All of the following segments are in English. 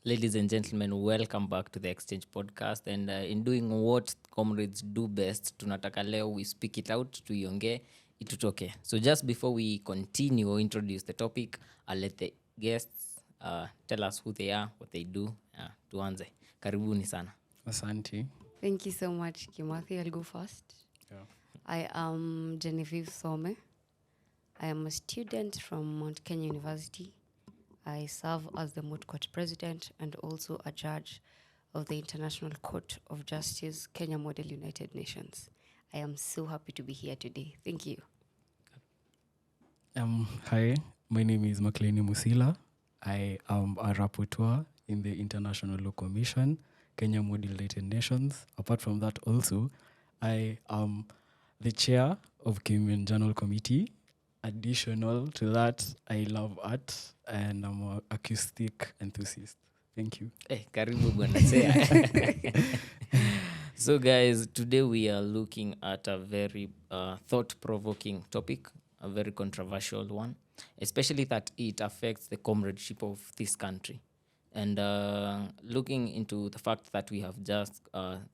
Ladies and gentlemen, welcome back to the Exchange Podcast. And in doing what comrades do best, tunataka leo we speak it out, tuionge, itutoke. So just before we continue or introduce the topic, I'll let the guests tell us who they are, what they do. Tuanze. Karibuni sana. Asante. Thank you so much, Kimathi. I'll go first. Yeah. I am Genevive SOMEH. I am a student from Mount Kenya University. I serve as the Moot Court President and also a judge of the International Court of Justice, Kenya Model United Nations. I am so happy to be here today. Thank you. Hi, my name is Makleni Musila. I am a rapporteur in the International Law Commission, Kenya Model United Nations. Apart from that also, I am the chair of Kenyan Journal Committee. Additional to that, I love art and I'm an acoustic enthusiast. Thank you. Karibu bwana Sea. So guys, today we are looking at a very thought-provoking topic, a very controversial one, especially that it affects the comradeship of this country. And looking into the fact that we have just,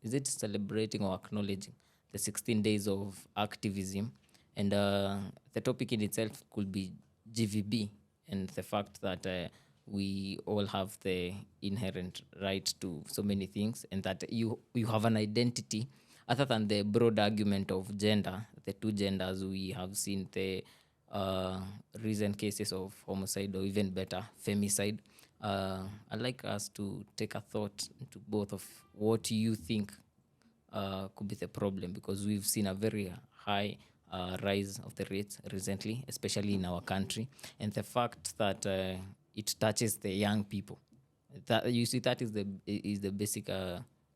is it celebrating or acknowledging the 16 days of activism? And the topic in itself could be GVB and the fact that we all have the inherent right to so many things and that you have an identity other than the broad argument of gender, the two genders. We have seen the recent cases of homicide or even better, femicide. I'd like us to take a thought into both of what you think could be the problem, because we've seen a very high rise of the rates recently, especially in our country, and the fact that it touches the young people. That you see, that is the basic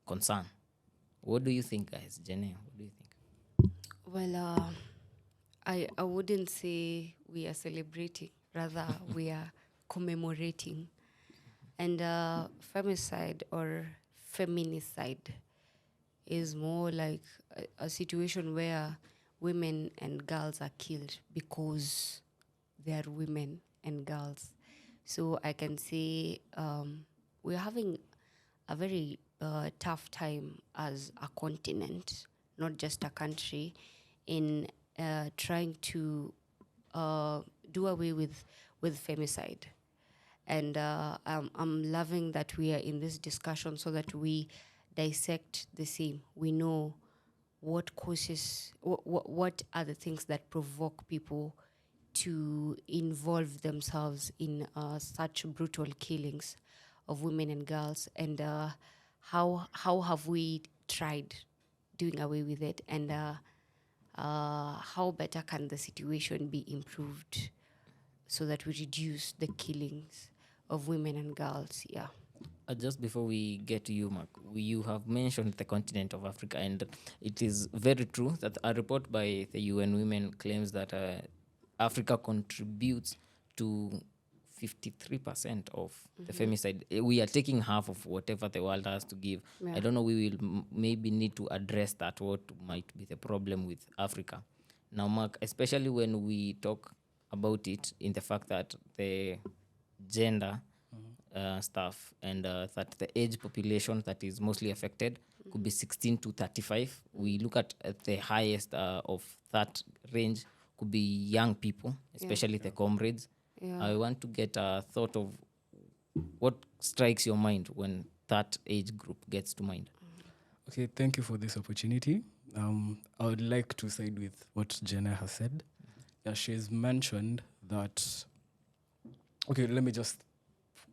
concern. What do you think, guys? Jenny, what do you think? Well, I wouldn't say we are celebrating, rather we are commemorating. And femicide or feminicide is more like a situation where women and girls are killed because they are women and girls. So I can say we're having a very tough time as a continent, not just a country, in trying to do away with femicide. And I'm loving that we are in this discussion so that we dissect the same. We know what causes, what are the things that provoke people to involve themselves in such brutal killings of women and girls, and how have we tried doing away with it, and how better can the situation be improved so that we reduce the killings of women and girls. Yeah. Just before we get to you, Mark, you have mentioned the continent of Africa, and it is very true that a report by the UN Women claims that Africa contributes to 53% of the femicide. We are taking half of whatever the world has to give. Yeah. I don't know, we will maybe need to address that, what might be the problem with Africa. Now, Mark, especially when we talk about it in the fact that the gender stuff and that the age population that is mostly affected could be 16 to 35. We look at the highest of that range could be young people, especially the comrades. Yeah. I want to get a thought of what strikes your mind when that age group gets to mind. Okay, thank you for this opportunity. I would like to side with what Jenna has said. Yeah, she has mentioned that. Okay, let me just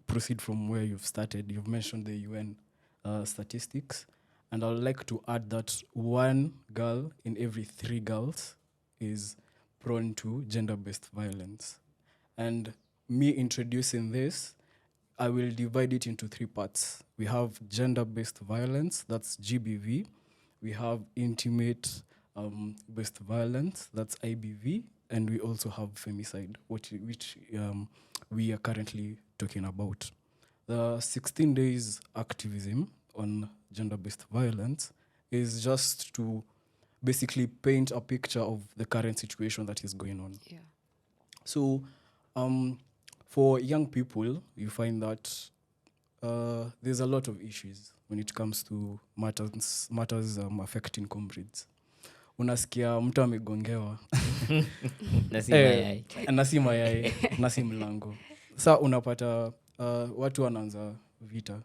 proceed from where you've started. You've mentioned the UN statistics, and I would like to add that 1 girl in every 3 girls is prone to gender-based violence. And me introducing this, I will divide it into 3 parts. We have gender-based violence, that's GBV. We have intimate-based violence, that's IBV. And we also have femicide, which we are currently talking about. The 16 days activism on gender-based violence is just to basically paint a picture of the current situation that is going on. Yeah. So for young people, you find that there's a lot of issues when it comes to matters affecting comrades. Unasikia mtu amegongewa Nasi mayai. nasi mayai nasi mlango. Sa unapata watu wanaanza vita.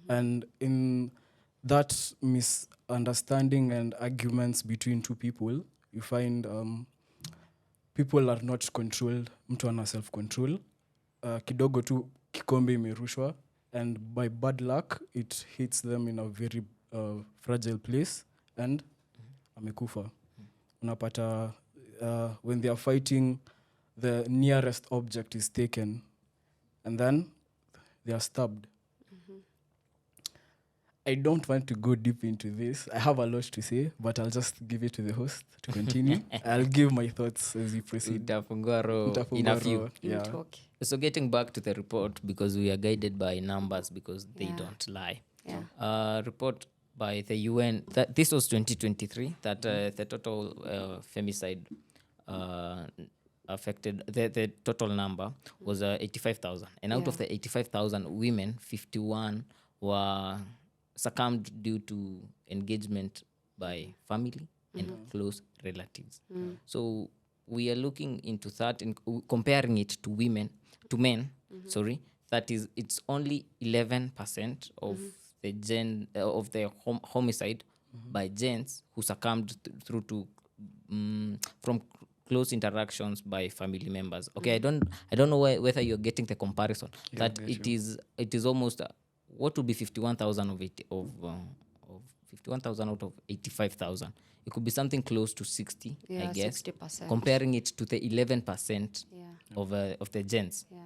And in that misunderstanding and arguments between two people, you find people are not controlled. Mtu ana self-control. Kidogo tu kikombe imerushwa, and by bad luck it hits them in a very fragile place and amekufa. Unapata when they are fighting, the nearest object is taken and then they are stabbed. I don't want to go deep into this. I have a lot to say, but I'll just give it to the host to continue. I'll give my thoughts as we proceed. Utafungua roho in a few. Yeah. So getting back to the report, because we are guided by numbers because they don't lie. Yeah. Report by the UN, this was 2023, that the total femicide affected, the total number was 85,000. And out of the 85,000 women, 51 were succumbed due to engagement by family and close relatives. So we are looking into that and comparing it to men. Sorry, that is, it's only 11% of the of the homicide by gents who succumbed through to from close interactions by family members. Okay, I don't know whether you're getting the comparison. Yeah, That it is almost what would be 51,000 of 51,000 out of 85,000. It could be something close to 60, I guess. 60%. Comparing it to the 11% of the gents. Yeah.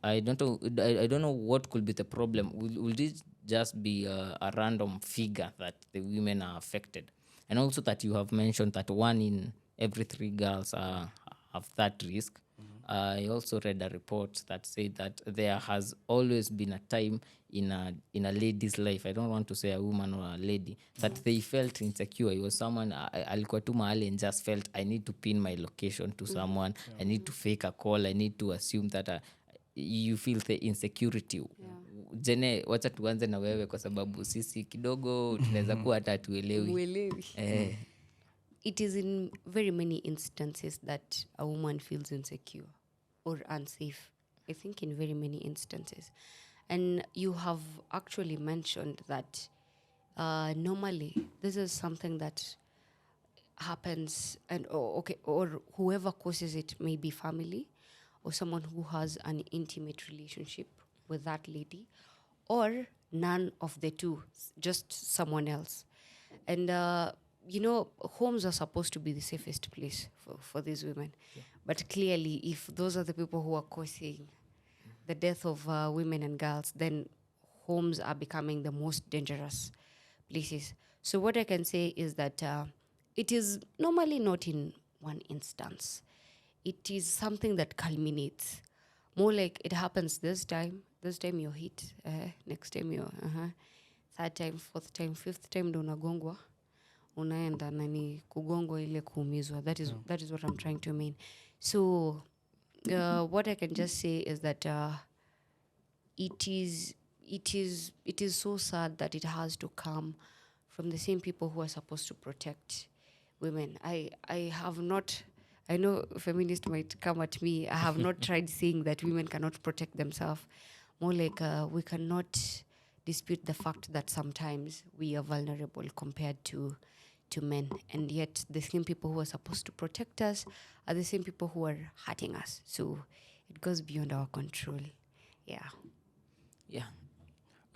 I don't know what could be the problem. Will this just be a random figure that the women are affected? And also that you have mentioned that 1 in every 3 girls have that risk. I also read a report that said that there has always been a time in a lady's life, I don't want to say a woman or a lady, that they felt insecure. It was someone, alikuwa tu mahali and just felt, I need to pin my location to someone, I need to fake a call, I need to assume that you feel the insecurity. Jene, wacha tuanze na wewe kwa sababu sisi kidogo tunaweza kuwa hata tuelewi. It is in very many instances that a woman feels insecure or unsafe. I think in very many instances. And you have actually mentioned that normally this is something that happens, and or whoever causes it may be family or someone who has an intimate relationship with that lady, or none of the two, just someone else. And homes are supposed to be the safest place for these women. But clearly, if those are the people who are causing the death of women and girls, then homes are becoming the most dangerous places. So what I can say is that it is normally not in one instance. It is something that culminates. More like it happens this time you're hit, next time you're, third time, fourth time, fifth time ndo unagongwa. Unaenda nani kugongwa ile kuumizwa. That is what I'm trying to mean. So what I can just say is that it is so sad that it has to come from the same people who are supposed to protect women. I know feminists might come at me. I have not tried saying that women cannot protect themselves. More like we cannot dispute the fact that sometimes we are vulnerable compared to men, and yet the same people who are supposed to protect us are the same people who are hurting us. So it goes beyond our control. Yeah.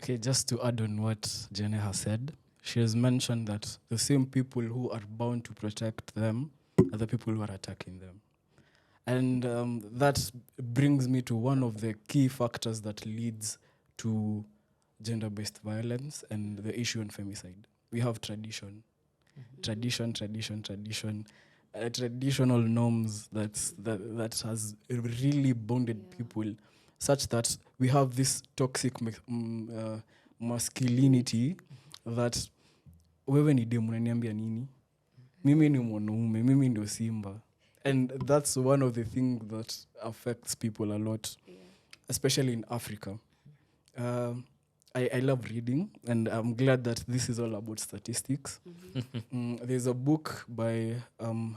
Okay, just to add on what Jenny has said, she has mentioned that the same people who are bound to protect them are the people who are attacking them. And that brings me to one of the key factors that leads to gender-based violence and the issue on femicide. We have tradition. Traditional norms that has really bonded people, such that we have this toxic masculinity that wewe ni demu unaniambia nini? Mimi ni mwanaume, mimi ndio simba. And that's one of the things that affects people a lot, especially in Africa. I love reading, and I'm glad that this is all about statistics. There's a book by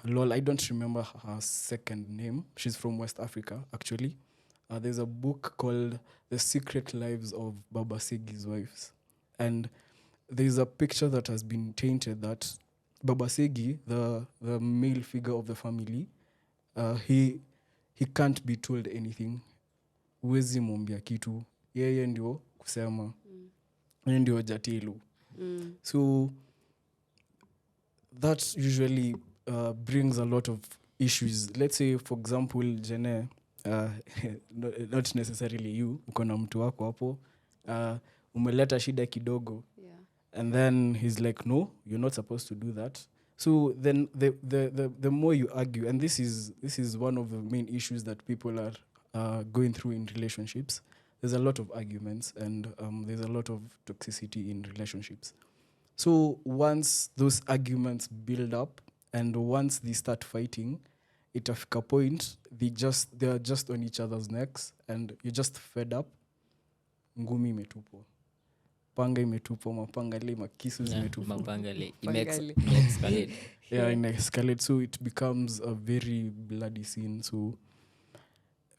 Lol. I don't remember her second name. She's from West Africa, actually. There's a book called The Secret Lives of Baba Segi's Wives. And there's a picture that has been tainted that Baba Segi, the male figure of the family, he can't be told anything. Huwezi mwambia kitu. Yeye ndio kusema. Yeye ndio jatilu. So that usually brings a lot of issues. Let's say, for example, Jene, not necessarily you, uko na mtu wako hapo, umeleta shida kidogo, and then he's like, no, you're not supposed to do that. So then the more you argue, and this is one of the main issues that people are going through in relationships. There's a lot of arguments, and there's a lot of toxicity in relationships. So once those arguments build up, and once they start fighting, itafika point they are just on each other's necks, and you're just fed up. Ngumi imetupwa, panga imetupwa, mapangale, makisu zimetupwa. Mapangale. Escalate. Yeah, in escalate. So it becomes a very bloody scene. So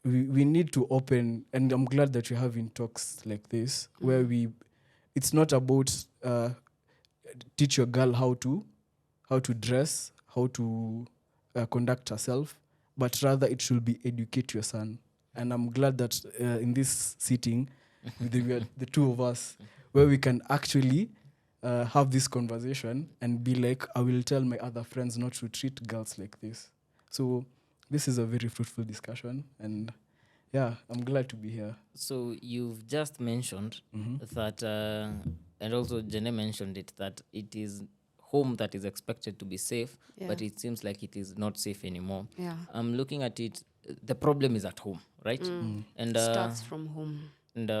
we need to open, and I'm glad that you're having talks like this, where it's not about teach your girl how to dress, how to conduct herself, but rather it should be educate your son. And I'm glad that in this sitting, we are the two of us, where we can actually have this conversation and be like, I will tell my other friends not to treat girls like this. So this is a very fruitful discussion, and yeah, I'm glad to be here. So you've just mentioned that, and also Jene mentioned it, that it is home that is expected to be safe, but it seems like it is not safe anymore. Yeah. I'm looking at it, the problem is at home, right? And Starts from home. And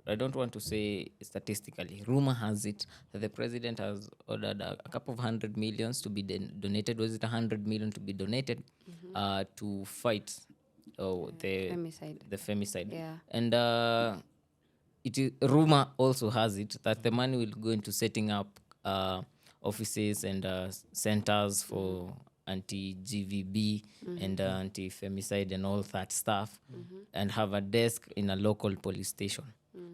I don't want to say statistically. Rumor has it that the president has ordered a couple of 100 millions to be donated. Was it 100 million to be donated to fight the Femicide. The femicide. Yeah. And rumor also has it that the money will go into setting up offices and centers for anti-GVB and anti-femicide and all that stuff, and have a desk in a local police station.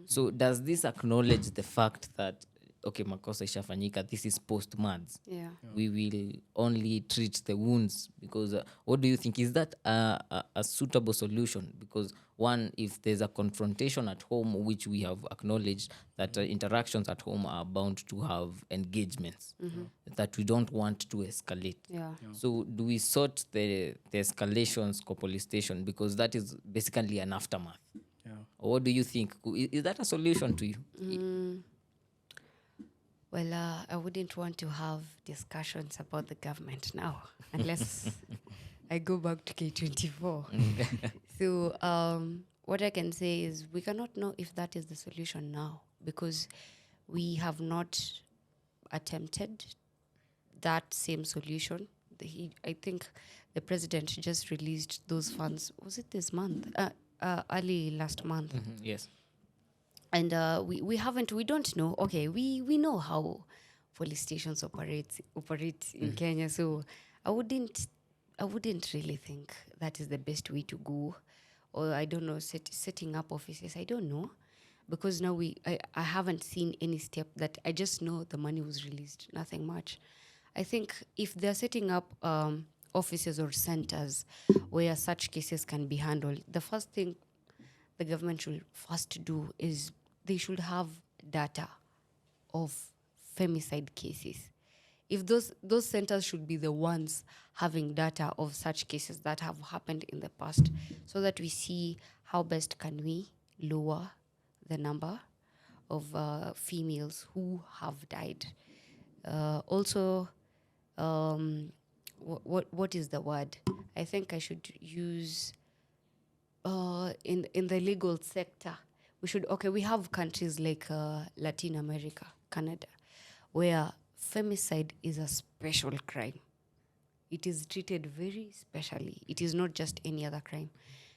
So does this acknowledge the fact that, okay, makosa ishafanyika, this is post-mads? Yeah. We will only treat the wounds, because what do you think? Is that a suitable solution? Because one, if there's a confrontation at home, which we have acknowledged that interactions at home are bound to have engagements that we don't want to escalate. Yeah. So do we sort the escalations for police station, because that is basically an aftermath? Yeah. Or what do you think? Is that a solution to you? Well, I wouldn't want to have discussions about the government now, unless I go back to K24. So what I can say is we cannot know if that is the solution now, because we have not attempted that same solution. I think the president just released those funds. Was it this month? Early last month. Yes. And we don't know. Okay, we know how police stations operate in Kenya. So I wouldn't really think that is the best way to go. Or I don't know, setting up offices. I don't know, because now I haven't seen any step. That I just know the money was released. Nothing much. I think if they're setting up offices or centers where such cases can be handled, the first thing the government should first do is they should have data of femicide cases. If those centers should be the ones having data of such cases that have happened in the past, so that we see how best can we lower the number of females who have died. Also, what is the word? I think I should use in the legal sector. We have countries like Latin America, Canada, where femicide is a special crime. It is treated very specially. It is not just any other crime.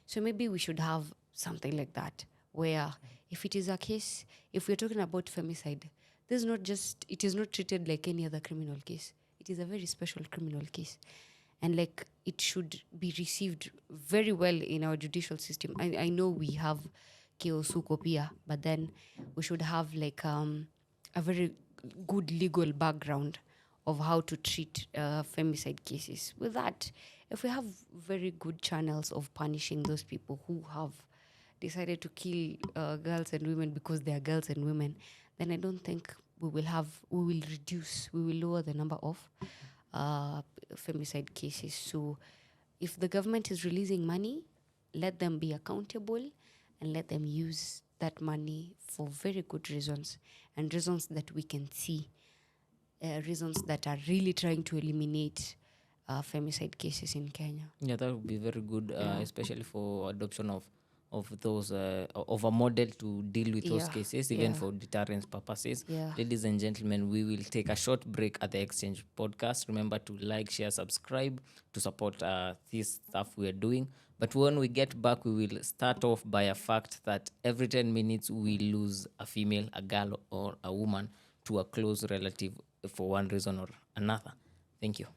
So maybe we should have something like that, where if it is a case, if we're talking about femicide, this is not just, it is not treated like any other criminal case. It is a very special criminal case. And like it should be received very well in our judicial system. I know we have Keosukopia, but then we should have like a very good legal background of how to treat femicide cases. With that, if we have very good channels of punishing those people who have decided to kill girls and women because they are girls and women, then I don't think we will lower the number of femicide cases. So if the government is releasing money, let them be accountable and let them use that money for very good reasons, and reasons that we can see, reasons that are really trying to eliminate femicide cases in Kenya. Yeah, that would be very good, especially for adoption of those of a model to deal with those cases, even for deterrence purposes. Ladies and gentlemen, we will take a short break at the Exchange Podcast. Remember to like, share, subscribe to support this stuff we are doing. But when we get back, we will start off by a fact that every 10 minutes we lose a female, a girl, or a woman to a close relative for one reason or another. Thank you.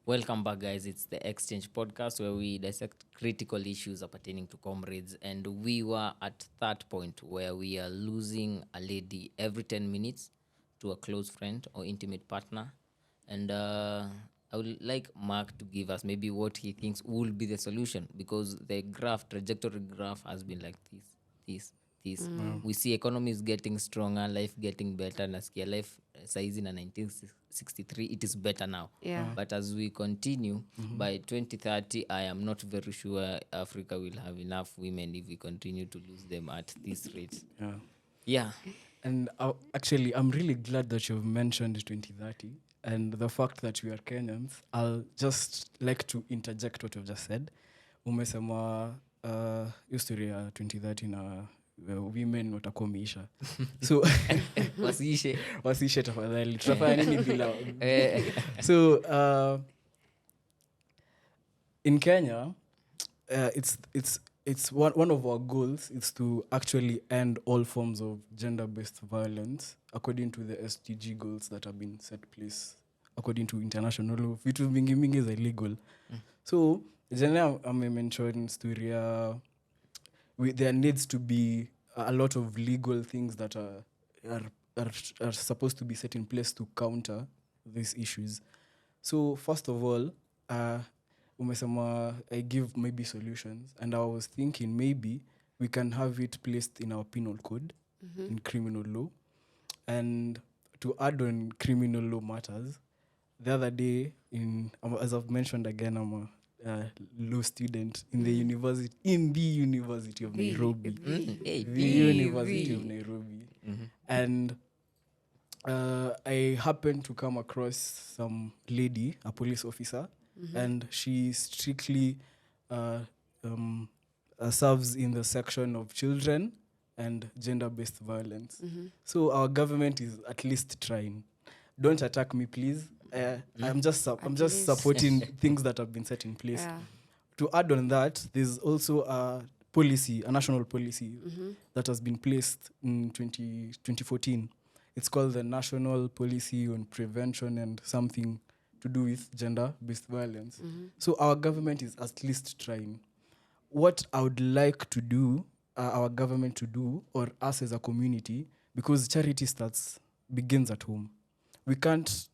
Welcome back, guys. It's the Exchange Podcast where we dissect critical issues pertaining to comrades. And we were at that point where we are losing a lady every 10 minutes to a close friend or intimate partner. And I would like Mark to give us maybe what he thinks will be the solution, because the trajectory graph has been like this. We see economies getting stronger, life getting better. Nasikia life saizi na 1963, it is better now. But as we continue, by 2030, I am not very sure Africa will have enough women if we continue to lose them at this rate. Yeah. And actually, I'm really glad that you've mentioned 2030 and the fact that we are Kenyans. I'll just like to interject what you've just said. Umesema history ya 2030 na women watakuwa meisha. So wasiishe tafadhali. Tutafanya nini bila? So in Kenya, it's one of our goals is to actually end all forms of gender-based violence according to the SDG goals that have been set place according to international law. Vitu mingi is illegal. So generally I mentioned story there needs to be a lot of legal things that are supposed to be set in place to counter these issues. So first of all, umesema I give maybe solutions, and I was thinking maybe we can have it placed in our penal code, in criminal law. And to add on criminal law matters, the other day, as I've mentioned again, I'm a law student in the University of Nairobi. The University of Nairobi. And I happened to come across some lady, a police officer, and she strictly serves in the section of children and gender-based violence. So our government is at least trying. Don't attack me, please. I'm just supporting things that have been set in place. To add on that, there's also a national policy that has been placed in 2014. It's called the National Policy on Prevention and something to do with gender-based violence. So our government is at least trying. What I would like to do, our government to do, or us as a community, because charity begins at home. We can't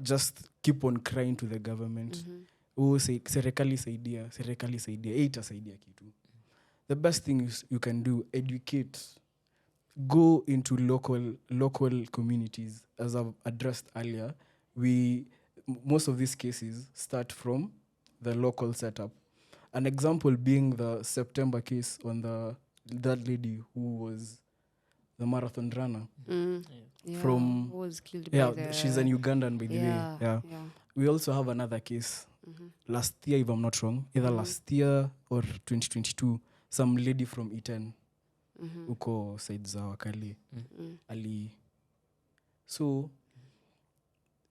just keep on crying to the government. Serikali saidia, itasaidia kitu. The best thing is you can do, educate. Go into local communities. As I've addressed earlier, most of these cases start from the local setup. An example being the September case on that lady who was the marathon runner. Who was killed by she's an Ugandan, by the way. We also have another case last year, if I'm not wrong, either last year or 2022, some lady from Iten, uko side za Wakali, ali. So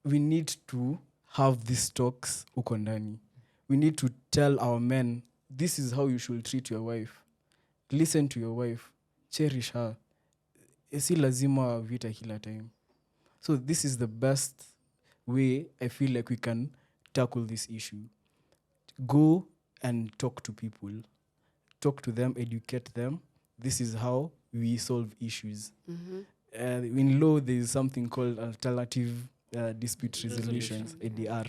we need to have these talks uko ndani. We need to tell our men, this is how you should treat your wife. Listen to your wife. Cherish her. Si lazima vita kila time. So this is the best way I feel like we can tackle this issue. Go and talk to people. Talk to them, educate them. This is how we solve issues. In law, there is something called alternative dispute resolutions, ADR.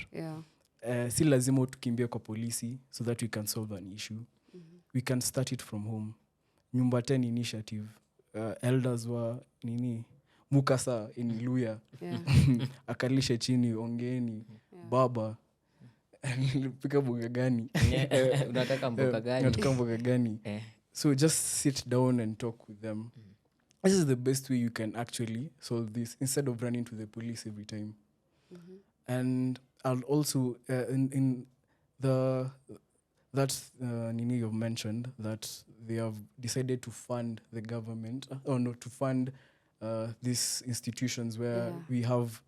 Si lazima tukimbie kwa polisi so that we can solve an issue. We can start it from home. Nyumba 10 initiative. Elders wa nini mukasa in Luya. Akalishe chini ongeeni. Baba pika mboga gani? Unataka mboga gani? So just sit down and talk with them. This is the best way you can actually solve this instead of running to the police every time. And I'll also in the that Nini you've mentioned that they have decided to fund the government to fund these institutions where we have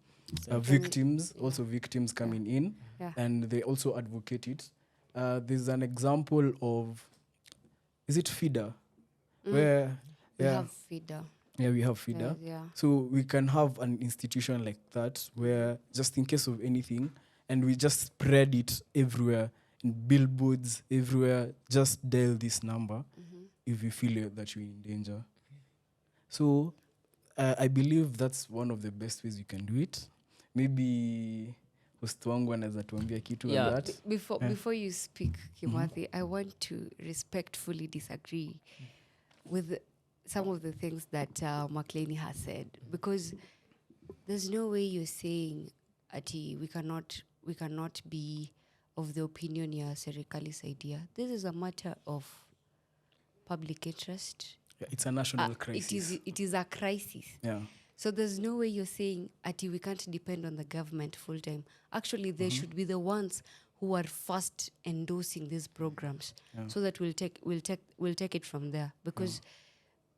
victims, also victims coming in, and they also advocate it. There's an example of, is it FIDA? Where we have FIDA. Yeah, we have FIDA. So we can have an institution like that where just in case of anything, and we just spread it everywhere, in billboards, everywhere, just dial this number if you feel that you're in danger. So I believe that's one of the best ways you can do it. Maybe host wangu anaweza tuambia kitu on that. Before you speak, Kimathi, I want to respectfully disagree with some of the things that McLeany has said, because there's no way you're saying ati we cannot be of the opinion ya serikali's idea. This is a matter of public interest. It's a national crisis. It is a crisis. So there's no way you're saying ati we can't depend on the government full time. Actually, they should be the ones who are first endorsing these programs, so that we'll take it from there, because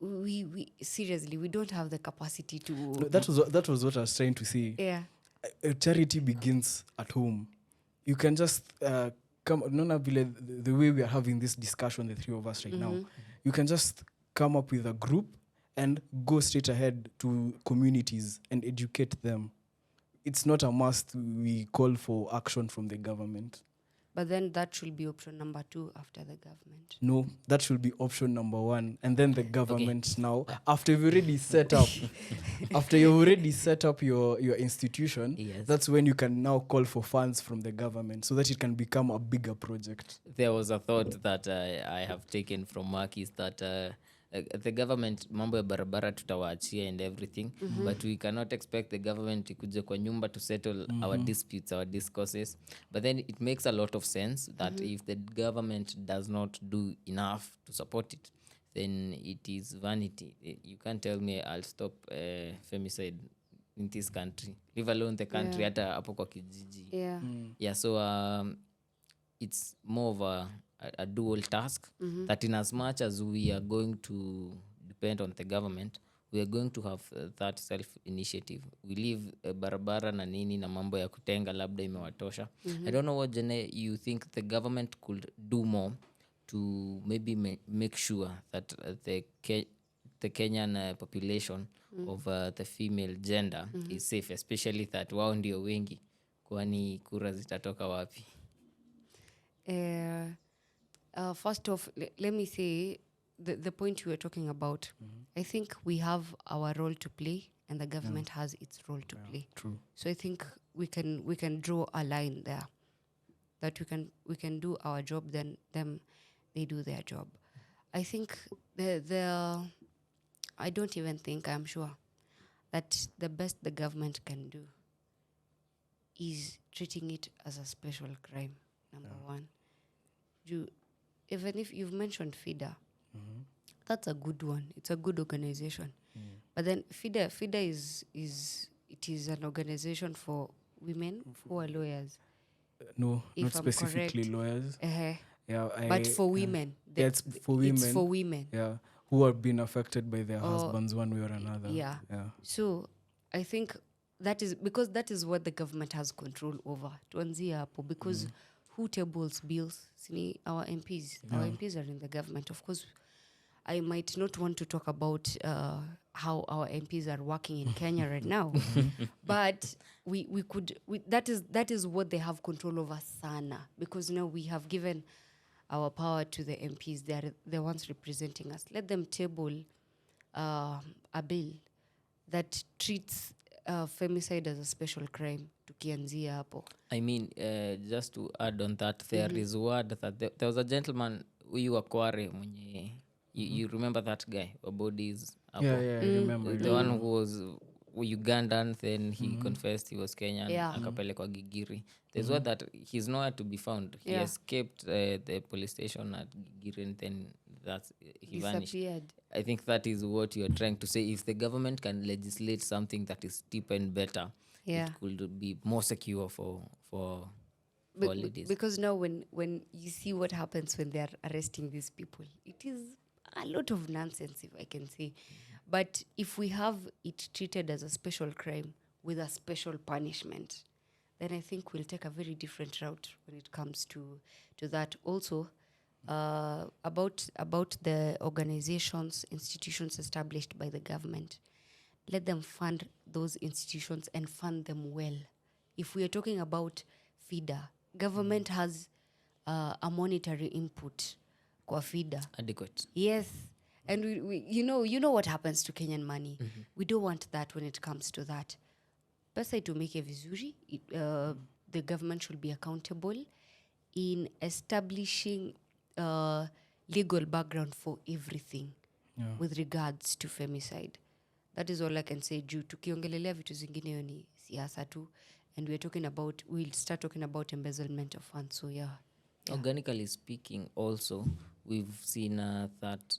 we seriously, we don't have the capacity to. No, that was what I was trying to say. Charity begins at home. You can just come. The way we are having this discussion, the three of us right now, you can just come up with a group and go straight ahead to communities and educate them. It's not a must we call for action from the government. But then that should be option number 2 after the government. No, that should be option number 1. And then the government now, after you've already set up, your institution, that's when you can now call for funds from the government so that it can become a bigger project. There was a thought that I have taken from Mark is that the government, mambo ya barabara tutawaachia and everything, but we cannot expect the government ikuje kwa nyumba to settle our disputes, our discourses. But then it makes a lot of sense that if the government does not do enough to support it, then it is vanity. You can't tell me I'll stop femicide in this country, leave alone the country hata hapo kwa kijiji. So it's more of a dual task, that in as much as we are going to depend on the government, we are going to have that self-initiative. We leave barabara na nini na mambo ya kutenga labda imewatosha. I don't know what, Jene, you think the government could do more to maybe make sure that the Kenyan population of the female gender is safe, especially that wao ndio wengi, kwani kura zitatoka wapi? First off, let me say the point you were talking about. I think we have our role to play, and the government has its role to play. True. So I think we can draw a line there, that we can do our job, then them they do their job. I think I don't even think, I'm sure that the best the government can do is treating it as a special crime. Number one. Even if you've mentioned FIDA, that's a good one. It's a good organization. But then FIDA is an organization for women who are lawyers. No, if not I'm specifically correct. lawyers. Yeah, But for women, it's for women. It's for women. Yeah, who have been affected by their Oh, husbands one way or another. Yeah. So I think that is because that is what the government has control over. Tuanzia hapo because who tables bills? Sini our MPs. Our MPs are in the government. Of course, I might not want to talk about how our MPs are working in Kenya right now, but we could that is what they have control over sana, because we have given our power to the MPs. They are the ones representing us. Let them table a bill that treats femicide as a special crime. Tukianzia hapo. I mean, just to add on that, there is word that there was a gentleman huyu wa Kware mwenye you remember that guy about his hapo? I remember. The one who was Ugandan, then he confessed he was Kenyan, akapelekwa Gigiri. There's word that he's nowhere to be found. He escaped the police station at Gigiri, and then he vanished. I think that is what you're trying to say. If the government can legislate something that is deeper and better, it could be more secure for ladies. Because now when you see what happens when they're arresting these people, it is a lot of nonsense, if I can say. But if we have it treated as a special crime with a special punishment, then I think we'll take a very different route when it comes to that. Also, about the organizations, institutions established by the government, let them fund those institutions and fund them well. If we are talking about FIDA, government has a monetary input kwa FIDA. Adequate. Yes. And we you know what happens to Kenyan money. We don't want that when it comes to that. Pesa itumike vizuri. The government should be accountable in establishing legal background for everything with regards to femicide. That is all I can say. Juu tukiongelelea vitu zingine ni siasa tu, and we'll start talking about embezzlement of funds. So yeah. Organically speaking, also we've seen that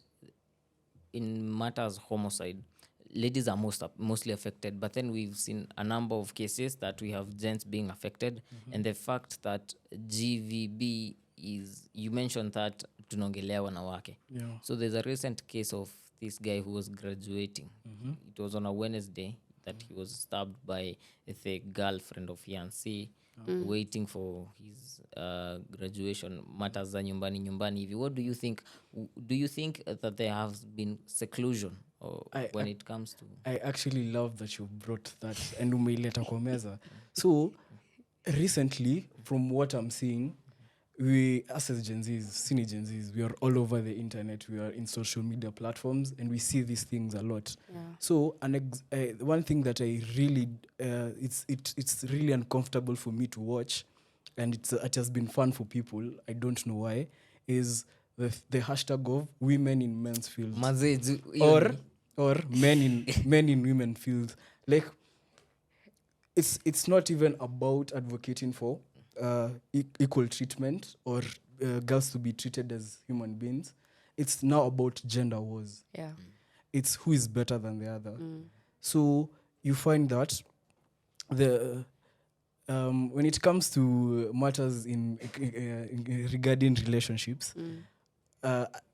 in matters homicide, ladies are mostly affected, but then we've seen a number of cases that we have gents being affected, and the fact that GVB is, you mentioned that tunongelea wanawake. So there's a recent case of this guy who was graduating. It was on a Wednesday that he was stabbed by the girlfriend of fiancé, waiting for his graduation. Matters za nyumbani hivi. What do you think? Do you think that there has been seclusion when it comes to... I actually love that you brought that and umeileta kwa meza. So recently, from what I'm seeing, we, us as Gen Zs, we are all over the internet. We are in social media platforms, and we see these things a lot. So one thing that I really, it's really uncomfortable for me to watch, and it has been fun for people, I don't know why, is the hashtag of women in men's fields. Or men in women fields. Like, it's not even about advocating for equal treatment or girls to be treated as human beings. It's now about gender wars. It's who is better than the other. So you find that when it comes to matters in regarding relationships,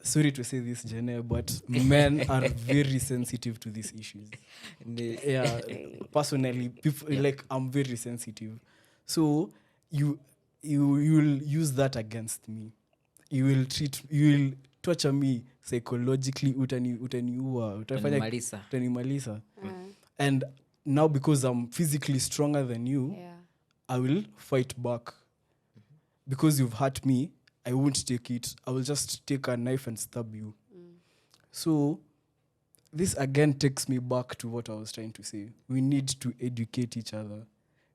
sorry to say this, Jenna, but men are very sensitive to these issues. Personally, people, like, I'm very sensitive. So you will use that against me. You will torture me psychologically. Utanimalisa. And now, because I'm physically stronger than you, I will fight back. Because you've hurt me, I won't take it. I will just take a knife and stab you. So this again takes me back to what I was trying to say. We need to educate each other.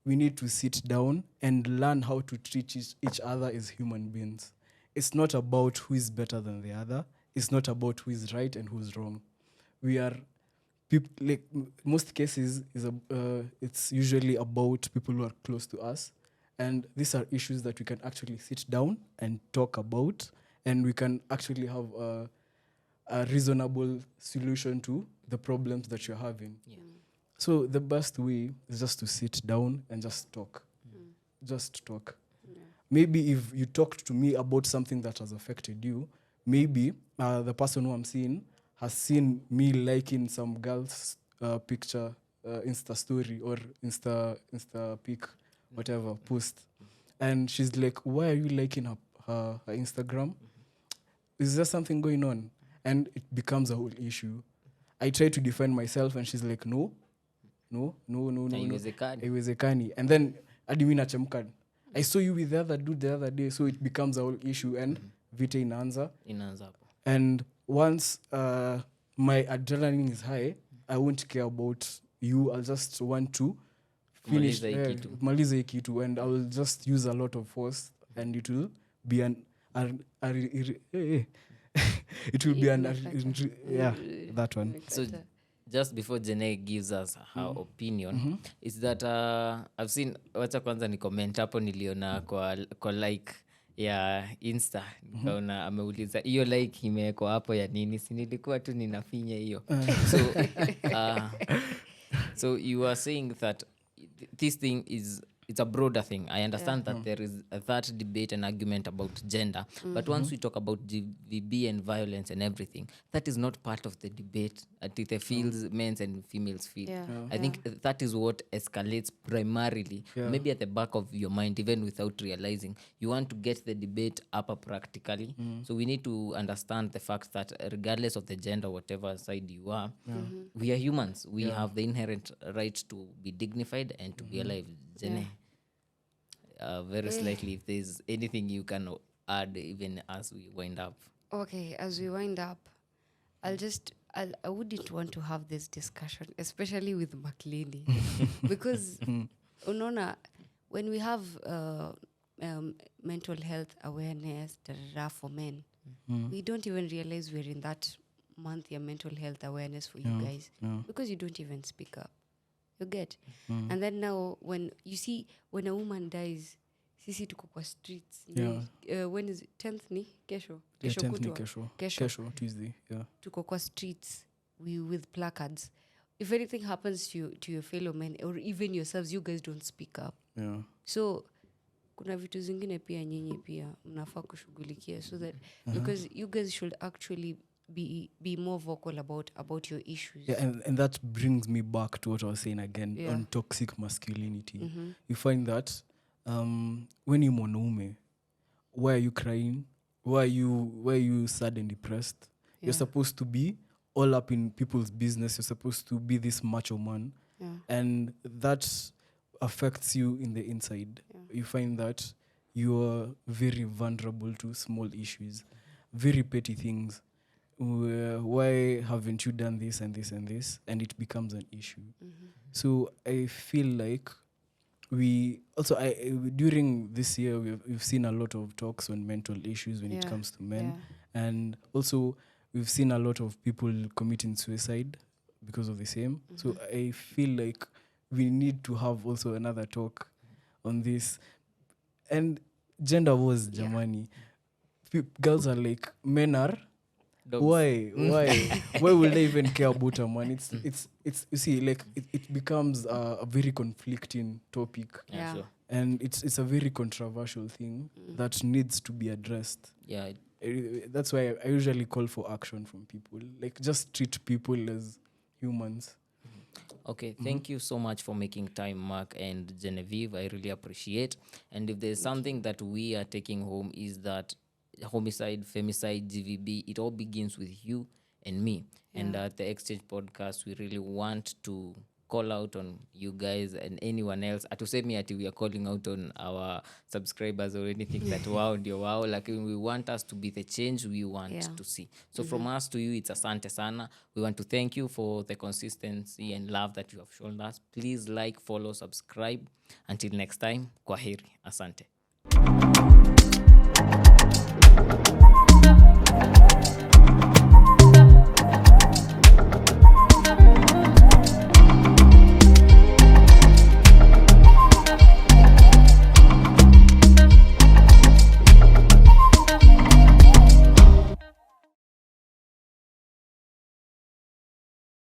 We need to sit down and learn how to treat each other as human beings. It's not about who is better than the other. It's not about who is right and who's wrong. We are people, like most cases, it's usually about people who are close to us. And these are issues that we can actually sit down and talk about, and we can actually have a reasonable solution to the problems that you're having. So the best way is just to sit down and just talk. Just talk. maybe if you talked to me about something that has affected you, maybe the person who I'm seeing has seen me liking some girl's picture, Insta story or Insta pic, whatever, post. And she's like, why are you liking her Instagram? Is there something going on? And it becomes a whole issue. I try to defend myself and she's like, no. Haiwezekani. And then hadi mimi nachemka. I saw you with the other dude the other day, so it becomes a whole issue and vita inaanza. And once my adrenaline is high, I won't care about you. I'll just want to finish maliza hii kitu, and I will just use a lot of force, and it will be it will be that one. So just before Jene gives us her opinion, is that I've seen, wacha kwanza ni comment hapo niliona kwa like ya Insta, nikaona ameuliza hiyo like imewekwa hapo ya nini, si nilikuwa tu ninafinya hiyo. So you are saying that this thing it's a broader thing. I understand that there is that debate and argument about gender, but once we talk about GVB and violence and everything, that is not part of the debate at the fields men's and females field. I think that is what escalates primarily, maybe at the back of your mind, even without realizing. You want to get the debate up practically. So we need to understand the fact that regardless of the gender, whatever side you are, we are humans. We have the inherent right to be dignified and to be alive. Jene, very slightly, if there's anything you can add even as we wind up. Okay, as we wind up, I wouldn't want to have this discussion, especially with McLeany, because unaona, when we have mental health awareness for men, we don't even realize we're in that month of mental health awareness for you guys, because you don't even speak up. You get? And then now when you see, when a woman dies, sisi tuko kwa streets. When is it? 10th ni? Kesho Tuesday. Tuko kwa streets with placards. If anything happens to your fellow men or even yourselves, you guys don't speak up. So kuna vitu zingine pia nyinyi pia mnafaa kushughulikia, so that because you guys should actually be more vocal about your issues. And that brings me back to what I was saying again on toxic masculinity. You find that when you're mwanaume, why are you crying? Why are you sad and depressed? You're supposed to be all up in people's business. You're supposed to be this macho man, and that affects you in the inside. You find that you are very vulnerable to small issues, very petty things. Why haven't you done this and this and this? And it becomes an issue. So I feel like during this year we've seen a lot of talks on mental issues when it comes to men, and also we've seen a lot of people committing suicide because of the same. So I feel like we need to have also another talk on this. And gender wars, Jamani. Girls are like, men are dogs. Why will they even care about a man? It's you see, like it becomes a very conflicting topic. Sure. And it's a very controversial thing that needs to be addressed. That's why I usually call for action from people. Like, just treat people as humans. Okay, thank you so much for making time, Mark and Genevieve. I really appreciate. And if there's something that we are taking home, is that homicide, femicide, GVB, it all begins with you and me. And at the Exchange Podcast, we really want to call out on you guys and anyone else. Atusemi ati we are calling out on our subscribers or anything that wow, ndio wow. Like, we want us to be the change we want to see. So from us to you, it's asante sana. We want to thank you for the consistency and love that you have shown us. Please like, follow, subscribe. Until next time, kwaheri, asante.